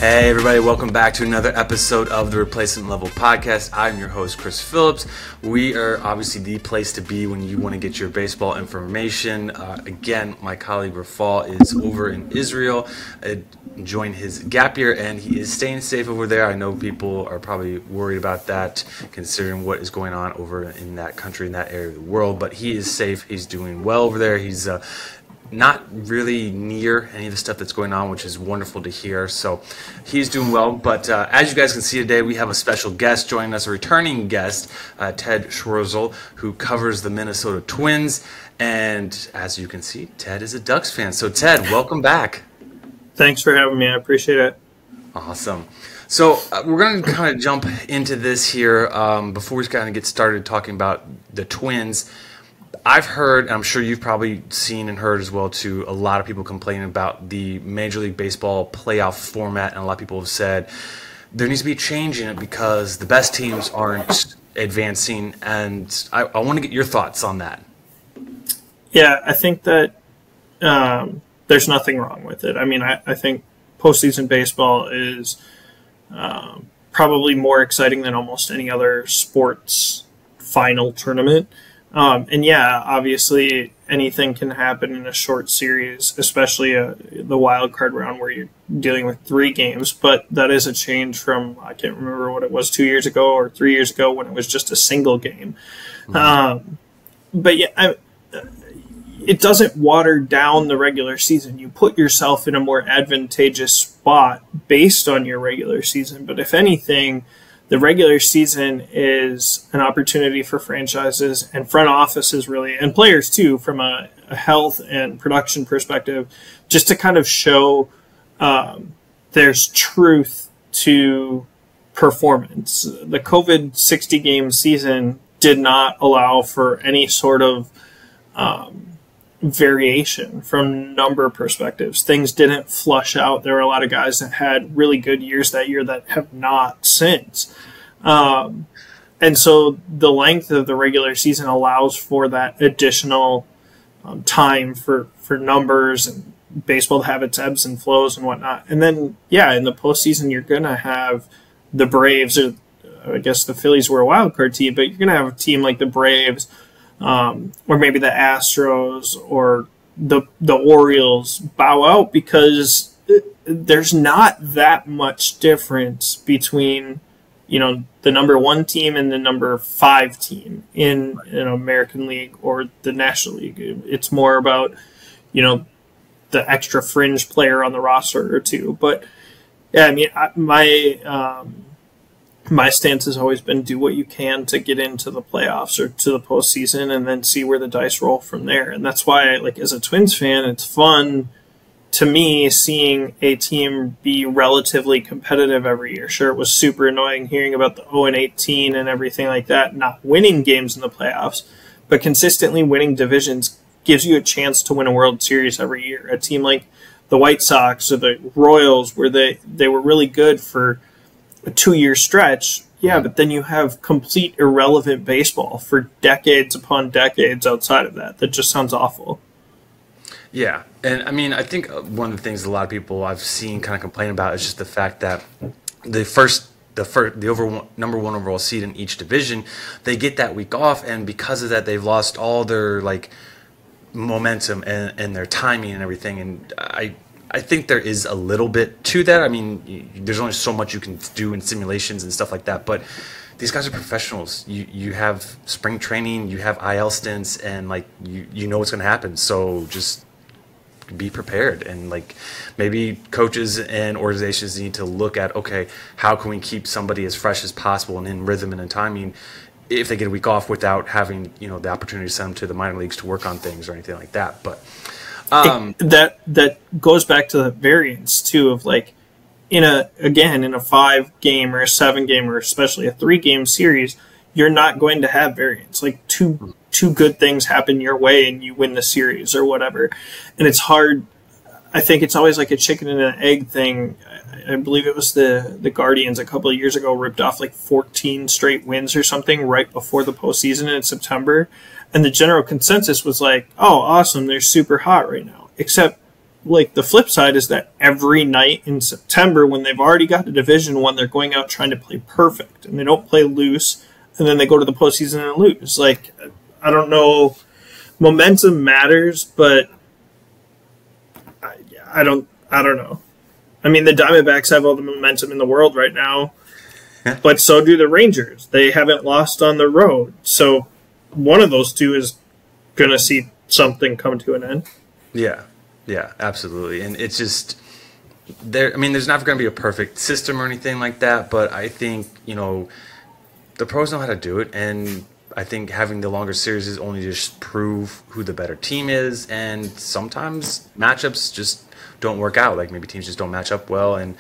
Hey everybody, welcome back to another episode of the Replacement Level Podcast. I'm your host, Chris Phillips. We are obviously the place to be when you want to get your baseball information. Again, my colleague Rafal is over in Israel, enjoying his gap year, and he is staying safe over there. I know people are probably worried about that, considering what is going on over in that country, in that area of the world, but he is safe. He's doing well over there. He's not really near any of the stuff that's going on, which is wonderful to hear. So he's doing well. But as you guys can see today, we have a special guest joining us, a returning guest, Ted Schwerzl, who covers the Minnesota Twins. And as you can see, Ted is a Ducks fan. So Ted, welcome back. Thanks for having me. I appreciate it. Awesome. So we're going to kind of jump into this here before we kind of get started talking about the Twins. I've heard, and I'm sure you've probably seen and heard as well too, a lot of people complaining about the Major League Baseball playoff format, and a lot of people have said there needs to be a change in it because the best teams aren't advancing, and I want to get your thoughts on that. Yeah, I think that there's nothing wrong with it. I mean, I think postseason baseball is probably more exciting than almost any other sports final tournament. And yeah, obviously anything can happen in a short series, especially the wild card round where you're dealing with 3 games. But that is a change from, I can't remember what it was 2 years ago or 3 years ago when it was just a single game. Mm-hmm. But yeah, it doesn't water down the regular season. You put yourself in a more advantageous spot based on your regular season. But if anything, the regular season is an opportunity for franchises and front offices really, and players too, from a health and production perspective, just to kind of show there's truth to performance. The COVID 60-game season did not allow for any sort of variation from number perspectives. Things didn't flush out. There were a lot of guys that had really good years that year that have not since. And so the length of the regular season allows for that additional time for numbers and baseball to have its ebbs and flows and whatnot. And then, yeah, in the postseason, you're going to have the Braves, or I guess the Phillies were a wild card team, but you're going to have a team like the Braves, or maybe the Astros or the Orioles bow out because there's not that much difference between, you know, the number 1 team and the number 5 team in an American League or the National League. It's more about, you know, the extra fringe player on the roster or two. But yeah, I mean, my stance has always been do what you can to get into the playoffs or to the postseason and then see where the dice roll from there. And that's why, like, as a Twins fan, it's fun to me seeing a team be relatively competitive every year. Sure, it was super annoying hearing about the 0-18 and everything like that, not winning games in the playoffs, but consistently winning divisions gives you a chance to win a World Series every year. A team like the White Sox or the Royals, where they were really good for a 2-year stretch, yeah, but then you have complete irrelevant baseball for decades upon decades outside of that. That just sounds awful. Yeah, and I mean, I think one of the things a lot of people I've seen kind of complain about is just the fact that the number 1 overall seed in each division, they get that week off, and because of that, they've lost all their like momentum and their timing and everything. And I think there is a little bit to that. I mean, there's only so much you can do in simulations and stuff like that, but these guys are professionals. You have spring training, you have IL stints, and like you know what's going to happen. So just be prepared. And like maybe coaches and organizations need to look at, okay, how can we keep somebody as fresh as possible and in rhythm and in timing if they get a week off without having, you know, the opportunity to send them to the minor leagues to work on things or anything like that. But that goes back to the variance too of like in a 5-game or a 7-game or especially a 3-game series, you're not going to have variance. Like two good things happen your way and you win the series or whatever. And it's hard. I think it's always like a chicken and an egg thing. I believe it was the Guardians a couple of years ago ripped off like 14 straight wins or something right before the postseason in September. And the general consensus was like, oh, awesome, they're super hot right now. Except, like, the flip side is that every night in September, when they've already got the Division 1, they're going out trying to play perfect. And they don't play loose. And then they go to the postseason and lose. Like, I don't know. Momentum matters, but I don't know. I mean, the Diamondbacks have all the momentum in the world right now, but so do the Rangers. They haven't lost on the road. So one of those two is going to see something come to an end. Yeah, absolutely. And it's just there. I mean, there's never going to be a perfect system or anything like that, but I think, the pros know how to do it, and I think having the longer series is only just prove who the better team is, and sometimes matchups just don't work out. Like, maybe teams just don't match up well, and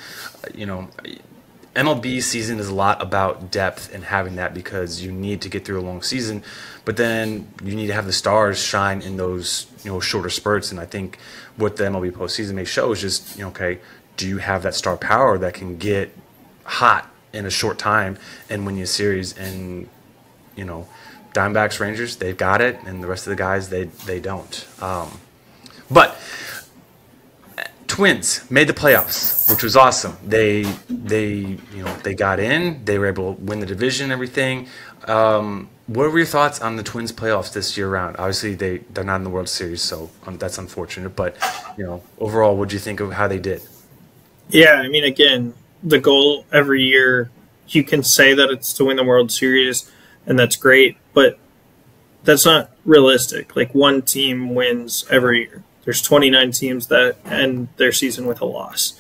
MLB season is a lot about depth and having that, because you need to get through a long season, but then you need to have the stars shine in those shorter spurts. And I think what the MLB postseason may show is just okay, do you have that star power that can get hot in a short time and win you a series? And Diamondbacks, Rangers, they've got it, and the rest of the guys they don't. But Twins made the playoffs, which was awesome. They got in. They were able to win the division and everything. What were your thoughts on the Twins playoffs this year round? Obviously, they're not in the World Series, so that's unfortunate. But overall, what did you think of how they did? Yeah, I mean, again, the goal every year, you can say that it's to win the World Series, and that's great, but that's not realistic. Like, one team wins every year. There's 29 teams that end their season with a loss.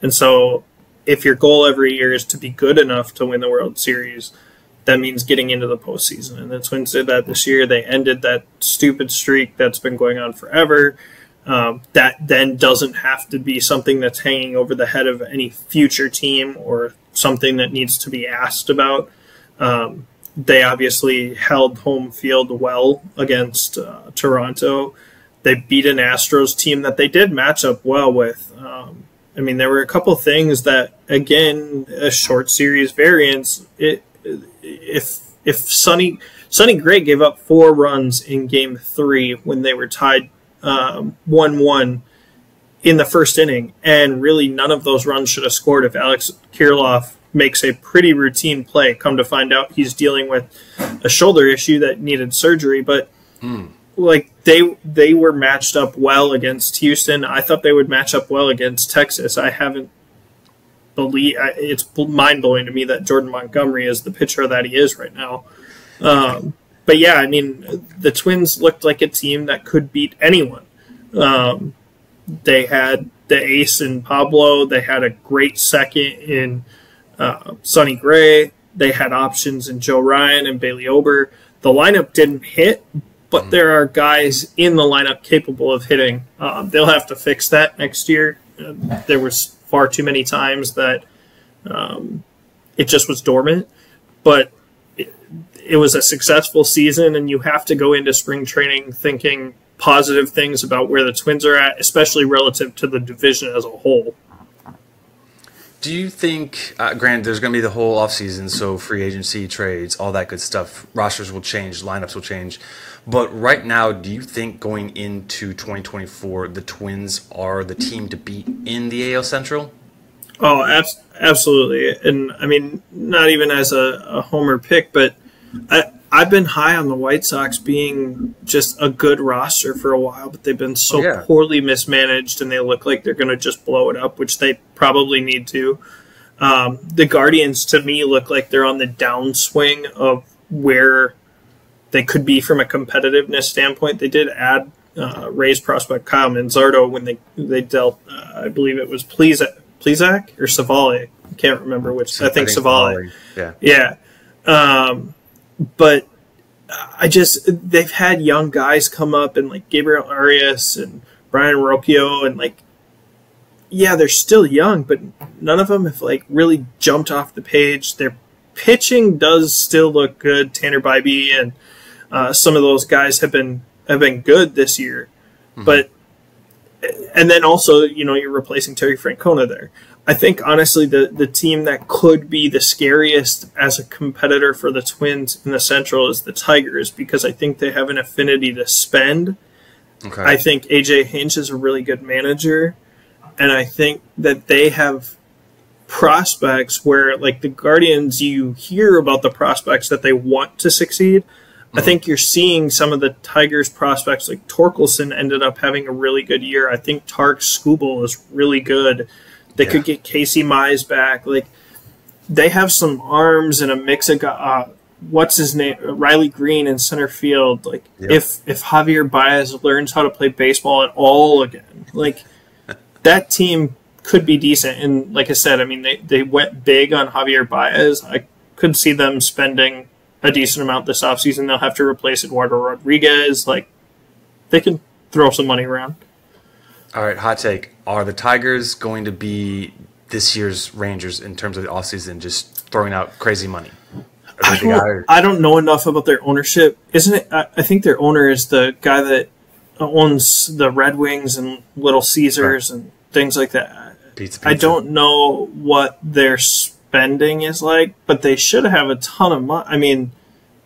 And so if your goal every year is to be good enough to win the World Series, that means getting into the postseason. And the Twins did that this year. They ended that stupid streak that's been going on forever. That then doesn't have to be something that's hanging over the head of any future team or something that needs to be asked about. They obviously held home field well against Toronto. They beat an Astros team that they did match up well with. I mean, there were a couple things that, again, a short series variance. If Sonny Gray gave up 4 runs in Game 3 when they were tied 1-1 in the first inning, and really none of those runs should have scored if Alex Kirilloff makes a pretty routine play. Come to find out, he's dealing with a shoulder issue that needed surgery, but like they were matched up well against Houston. I thought they would match up well against Texas. It's mind-blowing to me that Jordan Montgomery is the pitcher that he is right now. But yeah, I mean, the Twins looked like a team that could beat anyone. They had the ace in Pablo. They had a great second in Sonny Gray. They had options in Joe Ryan and Bailey Ober. The lineup didn't hit, but there are guys in the lineup capable of hitting. They'll have to fix that next year. There was far too many times that it just was dormant. But it was a successful season, and you have to go into spring training thinking positive things about where the Twins are at, especially relative to the division as a whole. Do you think, granted, there's going to be the whole offseason, so free agency, trades, all that good stuff, rosters will change, lineups will change, but right now, do you think going into 2024, the Twins are the team to beat in the AL Central? Oh, absolutely. And, I mean, not even as a homer pick, but I've been high on the White Sox being just a good roster for a while, but they've been so poorly mismanaged, and they look like they're going to just blow it up, which they probably need to. The Guardians, to me, look like they're on the downswing of where they could be from a competitiveness standpoint. They did add Rays prospect Kyle Manzardo when they dealt, I believe it was Plesac or Savale. I can't remember which. I think Savale. Yeah. But they've had young guys come up, and like Gabriel Arias and Brian Rocchio, and like, yeah, they're still young, but none of them have like really jumped off the page. Their pitching does still look good. Tanner Bybee and some of those guys have been good this year, but and then also you're replacing Terry Francona there, I think, honestly, the team that could be the scariest as a competitor for the Twins in the Central is the Tigers, because I think they have an affinity to spend. Okay. I think A.J. Hinch is a really good manager, and I think that they have prospects where, like the Guardians, you hear about the prospects that they want to succeed. I think you're seeing some of the Tigers prospects, like Torkelson ended up having a really good year. I think Tark Skubal is really good. They could get Casey Mize back. Like, they have some arms and a mix of what's his name, Riley Green in center field. Like, if Javier Baez learns how to play baseball at all again, like that team could be decent. And like I said, I mean, they went big on Javier Baez. I could see them spending a decent amount this offseason. They'll have to replace Eduardo Rodriguez. Like, they can throw some money around. All right, hot take. Are the Tigers going to be this year's Rangers in terms of the offseason, just throwing out crazy money? I don't know enough about their ownership. Isn't it? I think their owner is the guy that owns the Red Wings and Little Caesars and things like that. Pizza. I don't know what their spending is like, but they should have a ton of money. I mean,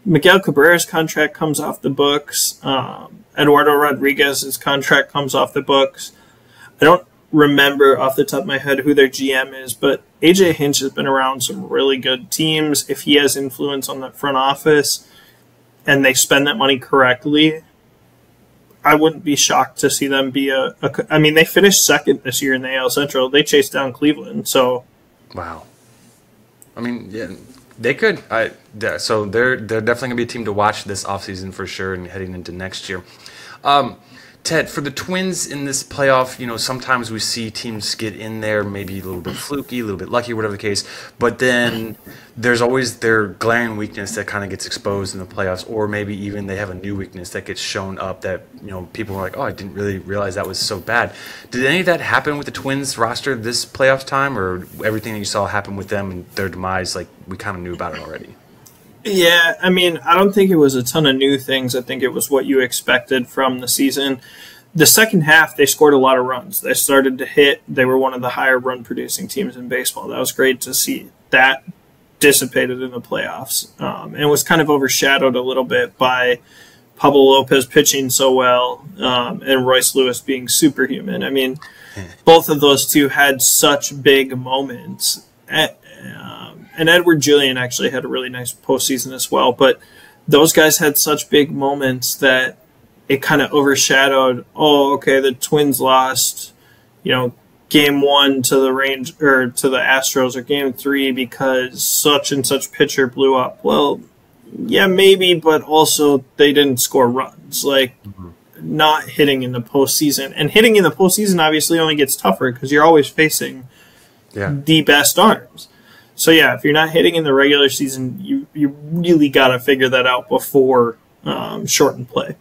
Miguel Cabrera's contract comes off the books. Eduardo Rodriguez's contract comes off the books. I don't remember off the top of my head who their GM is, but AJ Hinch has been around some really good teams. If he has influence on the front office and they spend that money correctly, I wouldn't be shocked to see them be I mean, they finished second this year in the AL Central. They chased down Cleveland, so. Wow. I mean, yeah, they could. So they're definitely going to be a team to watch this offseason for sure and heading into next year. Ted, for the Twins in this playoff, you know, sometimes we see teams get in there, maybe a little bit fluky, a little bit lucky, whatever the case. But then there's always their glaring weakness that kind of gets exposed in the playoffs, or maybe even they have a new weakness that gets shown up that, you know, people are like, oh, I didn't really realize that was so bad. Did any of that happen with the Twins roster this playoff time, or everything that you saw happen with them and their demise, like we kind of knew about it already? Yeah, I mean, I don't think it was a ton of new things. I think it was what you expected from the season. The second half, they scored a lot of runs. They started to hit. They were one of the higher run-producing teams in baseball. That was great to see. That dissipated in the playoffs. And it was kind of overshadowed a little bit by Pablo Lopez pitching so well and Royce Lewis being superhuman. I mean, both of those two had such big moments. And Edward Julian actually had a really nice postseason as well. But those guys had such big moments that it kind of overshadowed, oh, okay, the Twins lost, you know, game 1 to the to the Astros, or game 3 because such and such pitcher blew up. Well, yeah, maybe, but also they didn't score runs. Like, not hitting in the postseason. And hitting in the postseason obviously only gets tougher because you're always facing the best arms. So, yeah, if you're not hitting in the regular season, you really got to figure that out before shortened play.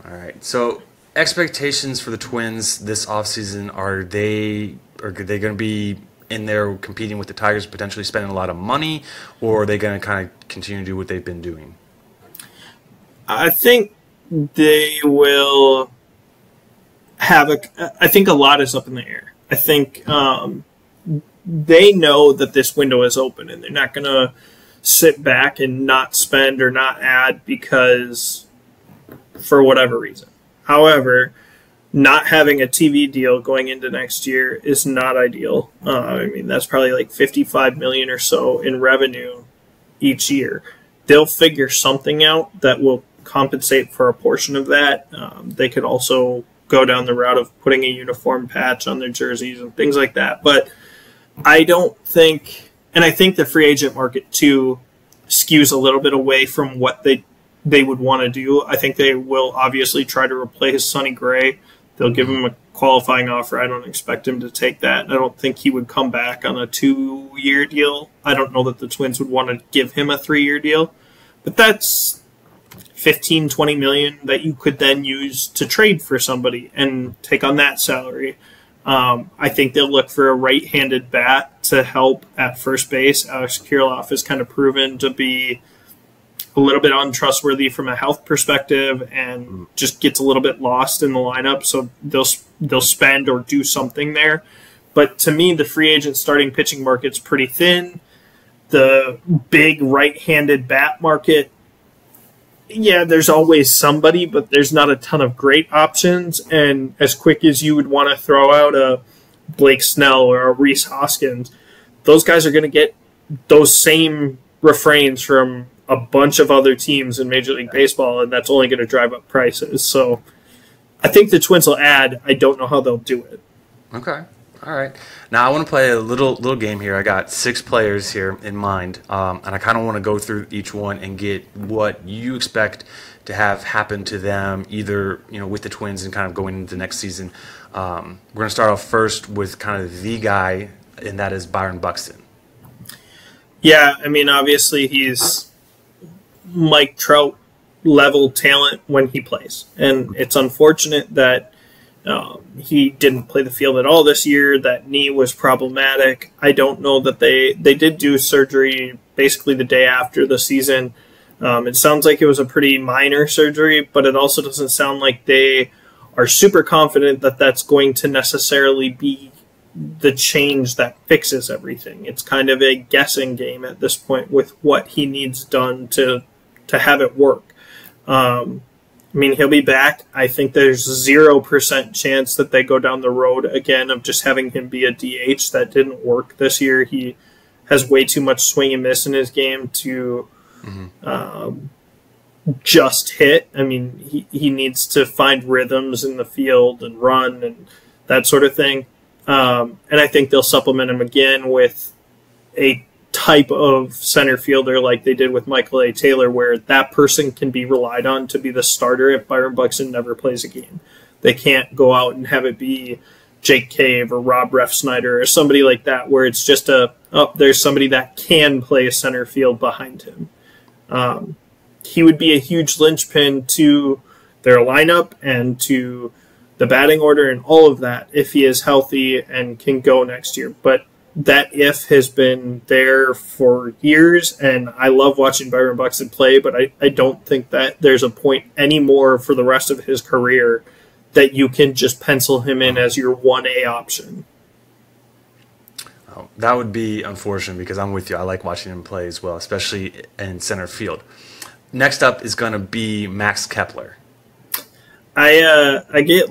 All right. So, expectations for the Twins this offseason, are they going to be in there competing with the Tigers, potentially spending a lot of money, or are they going to kind of continue to do what they've been doing? I think they will have I think a lot is up in the air. I think they know that this window is open, and they're not going to sit back and not spend or not add because for whatever reason. However, not having a TV deal going into next year is not ideal. I mean, that's probably like $55 million or so in revenue each year. They'll figure something out that will compensate for a portion of that. They could also go down the route of putting a uniform patch on their jerseys and things like that. But I don't think, and I think the free agent market too skews a little bit away from what they would want to do. I think they will obviously try to replace Sonny Gray. They'll give him a qualifying offer. I don't expect him to take that. I don't think he would come back on a 2-year deal. I don't know that the Twins would want to give him a 3-year deal, but that's $15-20 million that you could then use to trade for somebody and take on that salary. I think they'll look for a right-handed bat to help at first base. Alex Kirilloff has kind of proven to be a little bit untrustworthy from a health perspective and just gets a little bit lost in the lineup. So they'll spend or do something there. But to me, the free agent starting pitching market's pretty thin. The big right-handed bat market, yeah, there's always somebody, but there's not a ton of great options. And as quick as you would want to throw out a Blake Snell or a Rhys Hoskins, those guys are going to get those same refrains from a bunch of other teams in Major League Baseball, and that's only going to drive up prices. So I think the Twins will add. I don't know how they'll do it. Okay. All right. Now I want to play a little game here. I got 6 players here in mind, and I kind of want to go through each one and get what you expect to have happen to them, either with the Twins and kind of going into the next season. We're going to start off first with kind of the guy, and that is Byron Buxton. Yeah, I mean, obviously he's Mike Trout level talent when he plays, and it's unfortunate that he didn't play the field at all this year. That knee was problematic. I don't know that they did do surgery basically the day after the season. It sounds like it was a pretty minor surgery, but it also doesn't sound like they are super confident that that's going to necessarily be the change that fixes everything. It's kind of a guessing game at this point with what he needs done to have it work. I mean, he'll be back. I think there's 0% chance that they go down the road again of just having him be a DH. That didn't work this year. He has way too much swing and miss in his game to just hit. I mean, he needs to find rhythms in the field and run and that sort of thing. And I think they'll supplement him again with a type of center fielder like they did with Michael A. Taylor, where that person can be relied on to be the starter if Byron Buxton never plays a game. They can't go out and have it be Jake Cave or Rob Refsnyder or somebody like that, where it's just there's somebody that can play center field behind him. He would be a huge linchpin to their lineup and to the batting order and all of that if he is healthy and can go next year. But that if has been there for years, and I love watching Byron Buxton play, but I don't think that there's a point anymore for the rest of his career that you can just pencil him in as your 1A option. Oh, that would be unfortunate because I'm with you. I like watching him play as well, especially in center field. Next up is going to be Max Kepler. I got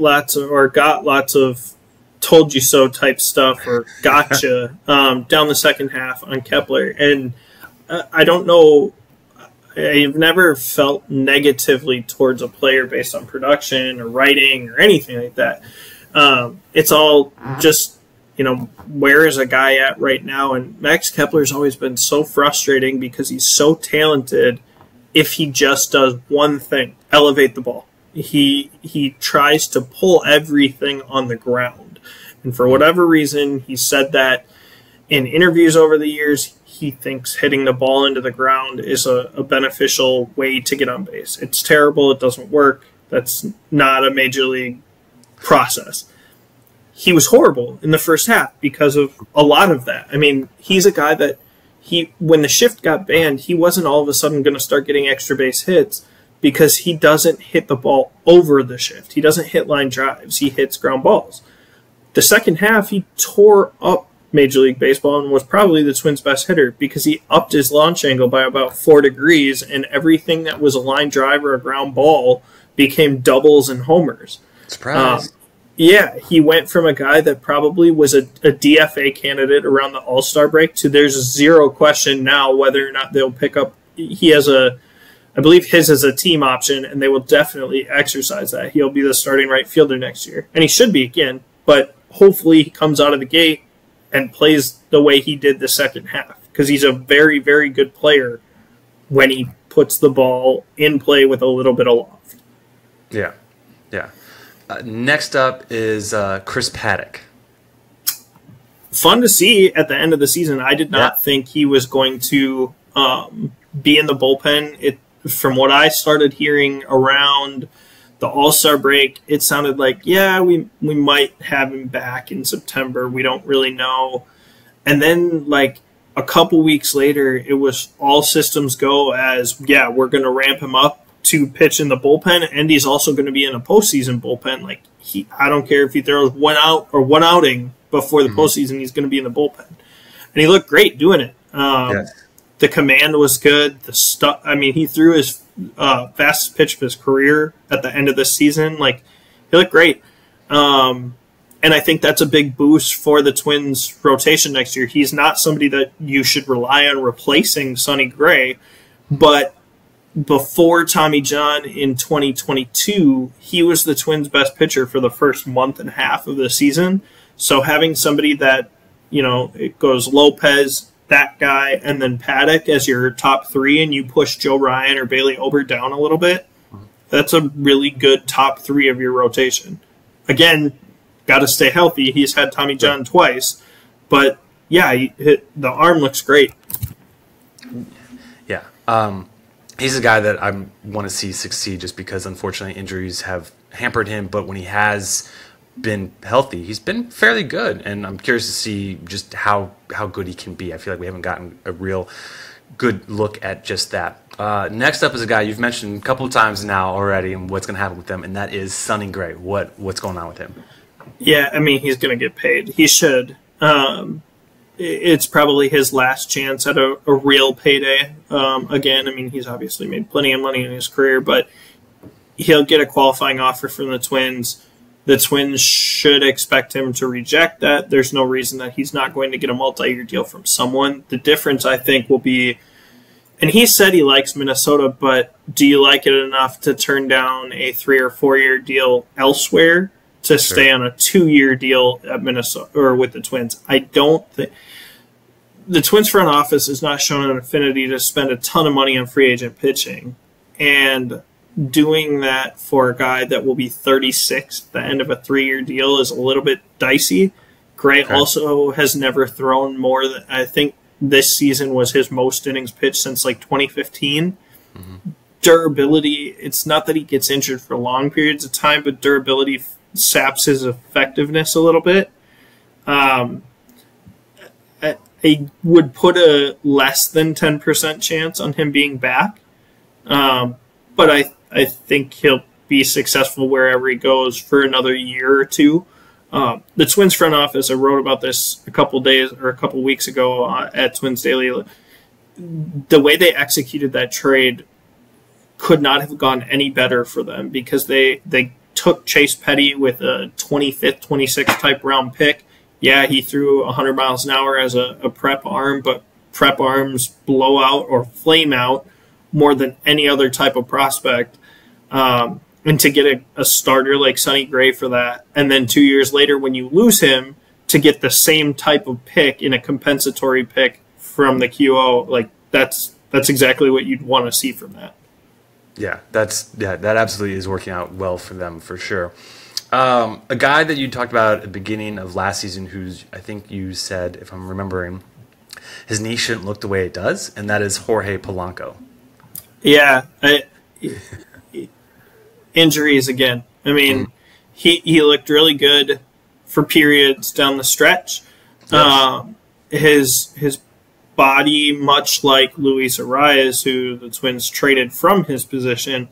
lots of told you so type stuff or gotcha down the second half on Kepler, and I don't know. I've never felt negatively towards a player based on production or writing or anything like that. It's all just, where is a guy at right now? And Max Kepler's always been so frustrating because he's so talented. If he just does one thing, elevate the ball, he tries to pull everything on the ground. And for whatever reason, he said that in interviews over the years, he thinks hitting the ball into the ground is a beneficial way to get on base. It's terrible. It doesn't work. That's not a major league process. He was horrible in the first half because of a lot of that. I mean, he's a guy that when the shift got banned, he wasn't all of a sudden going to start getting extra base hits because he doesn't hit the ball over the shift. He doesn't hit line drives. He hits ground balls. The second half, he tore up Major League Baseball and was probably the Twins' best hitter because he upped his launch angle by about 4 degrees, and everything that was a line drive or a ground ball became doubles and homers. Surprise. Yeah, he went from a guy that probably was a DFA candidate around the All-Star break to there's zero question now whether or not they'll pick up. He has I believe his is a team option, and they will definitely exercise that. He'll be the starting right fielder next year, and he should be again, but hopefully he comes out of the gate and plays the way he did the second half because he's a very, very good player when he puts the ball in play with a little bit of loft. Yeah. Next up is Chris Paddock. Fun to see at the end of the season. I did not think he was going to be in the bullpen. From what I started hearing around the All-Star break, it sounded like, we might have him back in September. We don't really know. And then, a couple weeks later, it was all systems go as, we're going to ramp him up to pitch in the bullpen, and he's also going to be in a postseason bullpen. I don't care if he throws one out or one outing, before the postseason he's going to be in the bullpen. And he looked great doing it. Yes. The command was good. He threw his fastest pitch of his career at the end of the season. Like, he looked great. And I think that's a big boost for the Twins' rotation next year. He's not somebody that you should rely on replacing Sonny Gray, but before Tommy John in 2022, he was the Twins' best pitcher for the first month and a half of the season. So having somebody that, it goes Lopez, that guy, and then Paddock as your top three, and you push Joe Ryan or Bailey Ober down a little bit, that's a really good top three of your rotation. Again, got to stay healthy. He's had Tommy John twice. But, yeah, the arm looks great. Yeah. He's a guy that I want to see succeed just because, unfortunately, injuries have hampered him. But when he has been healthy, he's been fairly good. And I'm curious to see just how good he can be. I feel like we haven't gotten a real good look at just that. Next up is a guy you've mentioned a couple of times now already and what's going to happen with them, and that is Sonny Gray. What's going on with him? Yeah, he's going to get paid. He should. It's probably his last chance at a real payday. Again, he's obviously made plenty of money in his career, but he'll get a qualifying offer from the Twins. The Twins should expect him to reject that. There's no reason that he's not going to get a multi-year deal from someone. The difference, I think, will be, and he said he likes Minnesota, but do you like it enough to turn down a 3 or 4 year deal elsewhere to stay on a 2-year deal at Minnesota or with the Twins? I don't think the Twins front office has not shown an affinity to spend a ton of money on free agent pitching, and doing that for a guy that will be 36 at the end of a 3-year deal is a little bit dicey. Gray also has never thrown more than, I think this season was his most innings pitched since like 2015. Durability, it's not that he gets injured for long periods of time, but durability saps his effectiveness a little bit. I would put a less than 10% chance on him being back. But I think he'll be successful wherever he goes for another year or two. The Twins front office, I wrote about this a couple weeks ago at Twins Daily. The way they executed that trade could not have gone any better for them because they took Chase Petty with a 25th, 26th type round pick. Yeah, he threw 100 miles an hour as a prep arm, but prep arms blow out or flame out more than any other type of prospect. And to get a starter like Sonny Gray for that, and then 2 years later when you lose him, to get the same type of pick in a compensatory pick from the QO, like that's exactly what you'd want to see from that. Yeah, that absolutely is working out well for them for sure. A guy that you talked about at the beginning of last season, who's, I think you said, if I'm remembering, his knee shouldn't look the way it does, and that is Jorge Polanco. Yeah, injuries again. He looked really good for periods down the stretch. Yes. His body, much like Luis Arias, who the Twins traded from his position,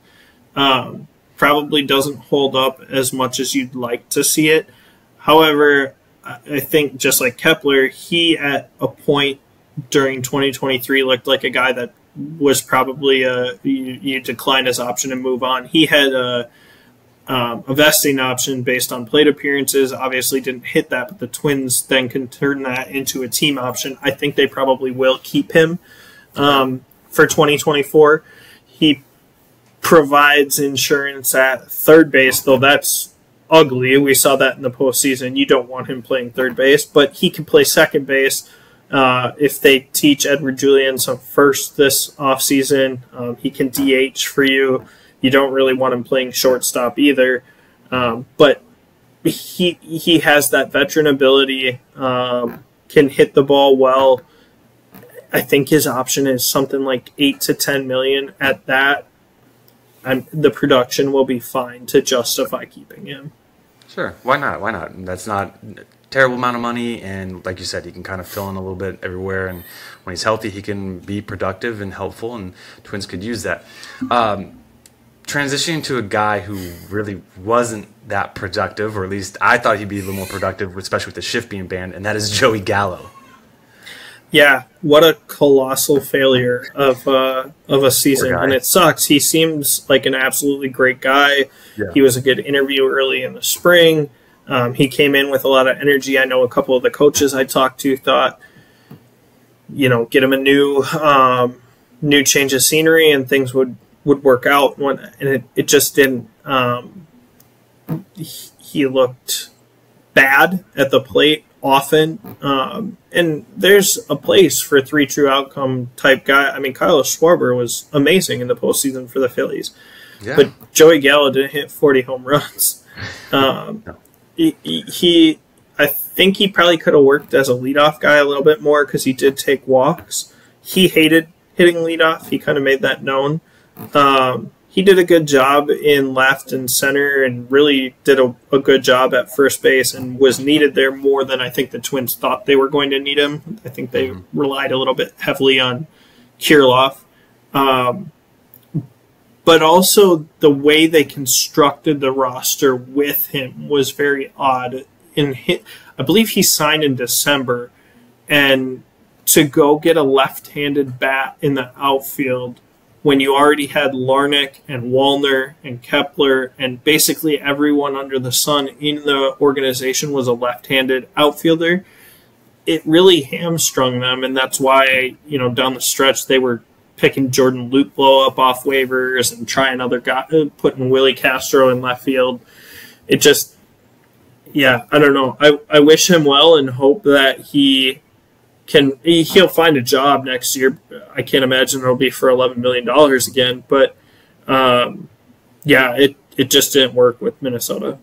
probably doesn't hold up as much as you'd like to see it. However, I think just like Kepler, he at a point during 2023 looked like a guy that was probably you decline his option and move on. He had a vesting option based on plate appearances. Obviously didn't hit that, but the Twins then can turn that into a team option. I think they probably will keep him for 2024. He provides insurance at third base, though that's ugly. We saw that in the postseason. You don't want him playing third base, but he can play second base. If they teach Edward Julian some first this offseason, he can DH for you. You don't really want him playing shortstop either. But he has that veteran ability, can hit the ball well. I think his option is something like $8 to $10 million at that. The production will be fine to justify keeping him. Sure. Why not? Why not? That's not a terrible amount of money, and like you said, he can kind of fill in a little bit everywhere, and when he's healthy, he can be productive and helpful, and Twins could use that. transitioning to a guy who really wasn't that productive, or at least I thought he'd be a little more productive, especially with the shift being banned, and that is Joey Gallo. Yeah, what a colossal failure of a season, and it sucks. He seems like an absolutely great guy. Yeah. He was a good interview early in the spring. He came in with a lot of energy. I know a couple of the coaches I talked to thought, get him a new change of scenery and things would work out. And it just didn't. He looked bad at the plate often. And there's a place for 3 true outcome type guy. I mean, Kyle Schwarber was amazing in the postseason for the Phillies. Yeah. But Joey Gallo didn't hit 40 home runs. No. I think he probably could have worked as a leadoff guy a little bit more because he did take walks. He hated hitting leadoff. He kind of made that known. He did a good job in left and center and really did a good job at first base and was needed there more than I think the Twins thought they were going to need him. I think they relied a little bit heavily on Kirilloff. But also the way they constructed the roster with him was very odd. I believe he signed in December, and to go get a left-handed bat in the outfield when you already had Larnach and Wallner and Kepler and basically everyone under the sun in the organization was a left-handed outfielder, it really hamstrung them, and that's why, down the stretch they were picking Jordan Luplow up off waivers and trying other guys, putting Willie Castro in left field. It just, I don't know. I wish him well and hope that he'll find a job next year. I can't imagine it'll be for $11 million again, but it just didn't work with Minnesota.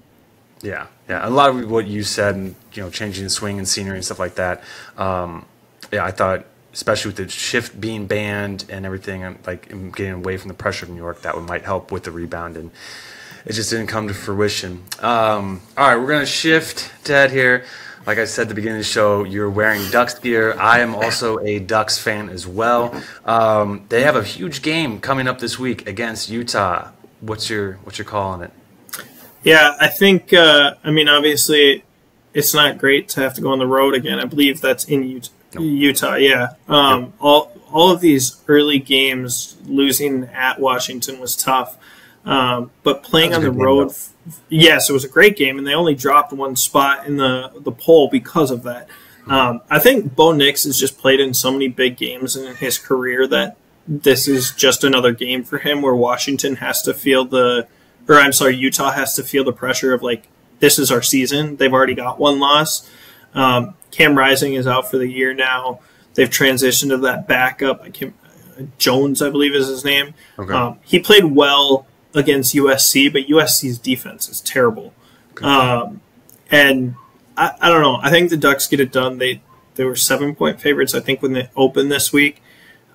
Yeah. A lot of what you said, and changing the swing and scenery and stuff like that. I thought, especially with the shift being banned and everything, and like getting away from the pressure of New York, that might help with the rebound, and it just didn't come to fruition. All right, we're gonna shift, Ted, here. Like I said at the beginning of the show, you're wearing Ducks gear. I am also a Ducks fan as well. They have a huge game coming up this week against Utah. What's your call on it? Yeah, I think. Obviously, it's not great to have to go on the road again. I believe that's in Utah. Utah, yeah. All of these early games, losing at Washington was tough. But playing on the road, yes, it was a great game, and they only dropped one spot in the poll because of that. I think Bo Nix has just played in so many big games in his career that this is just another game for him where Utah has to feel the pressure of, like, this is our season. They've already got one loss. Cam Rising is out for the year now. They've transitioned to that backup. Jones, I believe, is his name. Okay. He played well against USC, but USC's defense is terrible. Okay. And I don't know. I think the Ducks get it done. They were 7-point favorites, I think, when they opened this week.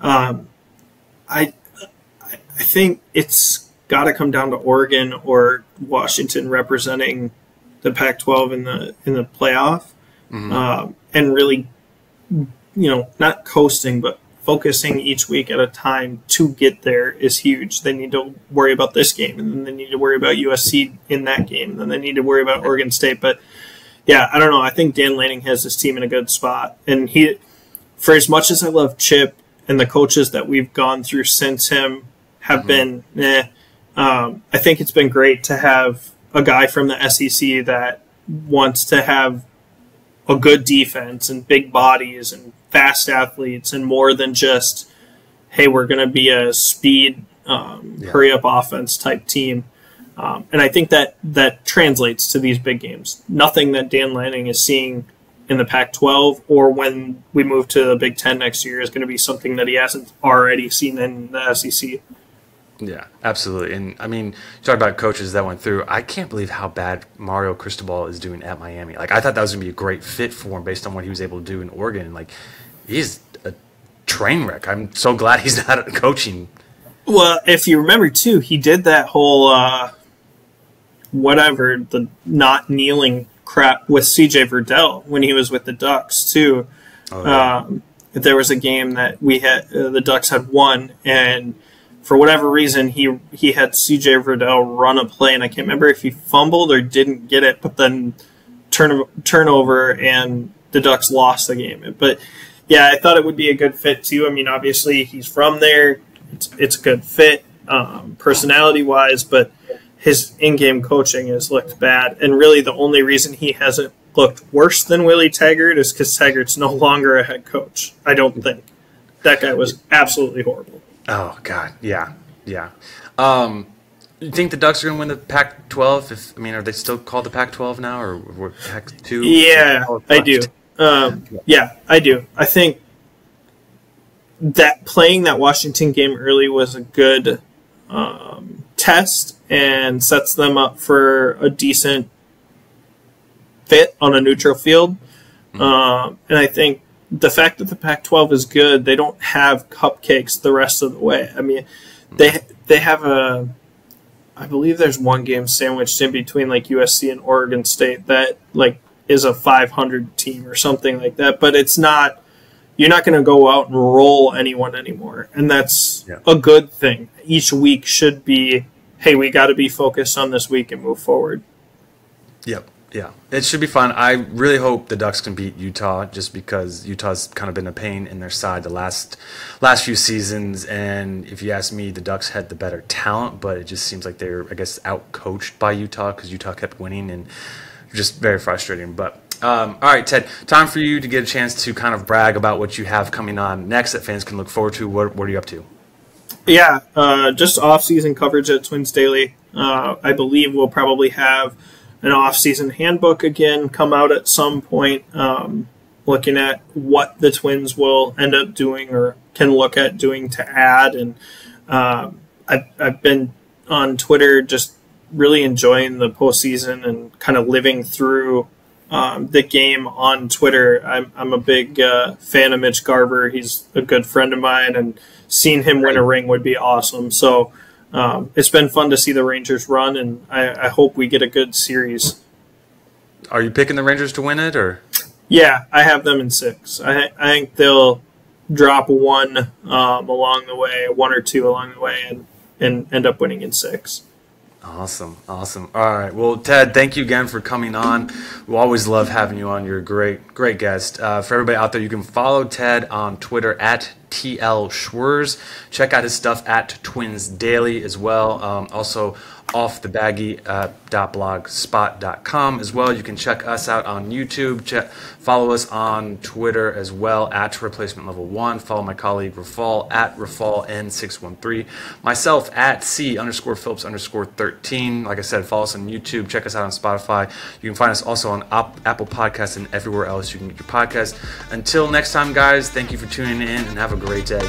I think it's got to come down to Oregon or Washington representing the Pac-12 in the playoff. Mm-hmm. And really, not coasting, but focusing each week at a time to get there is huge. They need to worry about this game, and then they need to worry about USC in that game, and then they need to worry about Oregon State. But, I don't know. I think Dan Lanning has this team in a good spot. And for as much as I love Chip and the coaches that we've gone through since him have been, I think it's been great to have a guy from the SEC that wants to have a good defense and big bodies and fast athletes and more than just, hey, we're going to be a speed, hurry-up offense type team. And I think that translates to these big games. Nothing that Dan Lanning is seeing in the Pac-12 or when we move to the Big Ten next year is going to be something that he hasn't already seen in the SEC. Yeah, absolutely. And, you talk about coaches that went through. I can't believe how bad Mario Cristobal is doing at Miami. Like, I thought that was going to be a great fit for him based on what he was able to do in Oregon. Like, he's a train wreck. I'm so glad he's not coaching. Well, if you remember, too, he did that whole the not kneeling crap with C.J. Verdell when he was with the Ducks, too. Oh, yeah. There was a game that we had the Ducks had won, and for whatever reason, he had C.J. Verdell run a play, and I can't remember if he fumbled or didn't get it, but then turnover, and the Ducks lost the game. But yeah, I thought it would be a good fit too. I mean, obviously he's from there; it's a good fit personality-wise, but his in-game coaching has looked bad, and really the only reason he hasn't looked worse than Willie Taggart is because Taggart's no longer a head coach. I don't think that guy was absolutely horrible. Oh God, yeah. You think the Ducks are going to win the Pac-12? Are they still called the Pac-12 now, or Pac-2? Yeah, I do. Yeah, I do. I think that playing that Washington game early was a good test and sets them up for a decent fit on a neutral field. And I think the fact that the Pac-12 is good, they don't have cupcakes the rest of the way. I mean, they have I believe there's one game sandwiched in between like USC and Oregon State that like is a 500 team or something like that. But it's not. You're not going to go out and roll anyone anymore, and that's a good thing. Each week should be, hey, we got to be focused on this week and move forward. Yep. Yeah, it should be fun. I really hope the Ducks can beat Utah, just because Utah's kind of been a pain in their side the last few seasons. And if you ask me, the Ducks had the better talent, but it just seems like they're, I guess, out-coached by Utah because Utah kept winning, and just very frustrating. But all right, Ted, time for you to get a chance to kind of brag about what you have coming on next that fans can look forward to. What are you up to? Yeah, just off-season coverage at Twins Daily. I believe we'll probably have an off-season handbook again come out at some point, looking at what the Twins will end up doing or can look at doing to add. And I've been on Twitter just really enjoying the postseason and kind of living through the game on Twitter. I'm a big fan of Mitch Garver. He's a good friend of mine, and seeing him win a ring would be awesome. So it's been fun to see the Rangers run, and I hope we get a good series. Are you picking the Rangers to win it, or? Yeah, I have them in 6. I think they'll drop one along the way, 1 or 2 along the way, and end up winning in 6. Awesome. All right. Well, Ted, thank you again for coming on. We always love having you on. You're a great guest. For everybody out there, you can follow Ted on Twitter at TL Schwerzl. Check out his stuff at Twins Daily as well. Also, offthebaggy.blogspot.com as well. You can check us out on YouTube. Follow us on Twitter as well at Replacement Level 1. Follow my colleague Rafal at RafalN613. Myself at C_Phillips_13. Like I said, follow us on YouTube. Check us out on Spotify. You can find us also on Apple Podcasts and everywhere else you can get your podcast. Until next time, guys, thank you for tuning in and have a great day.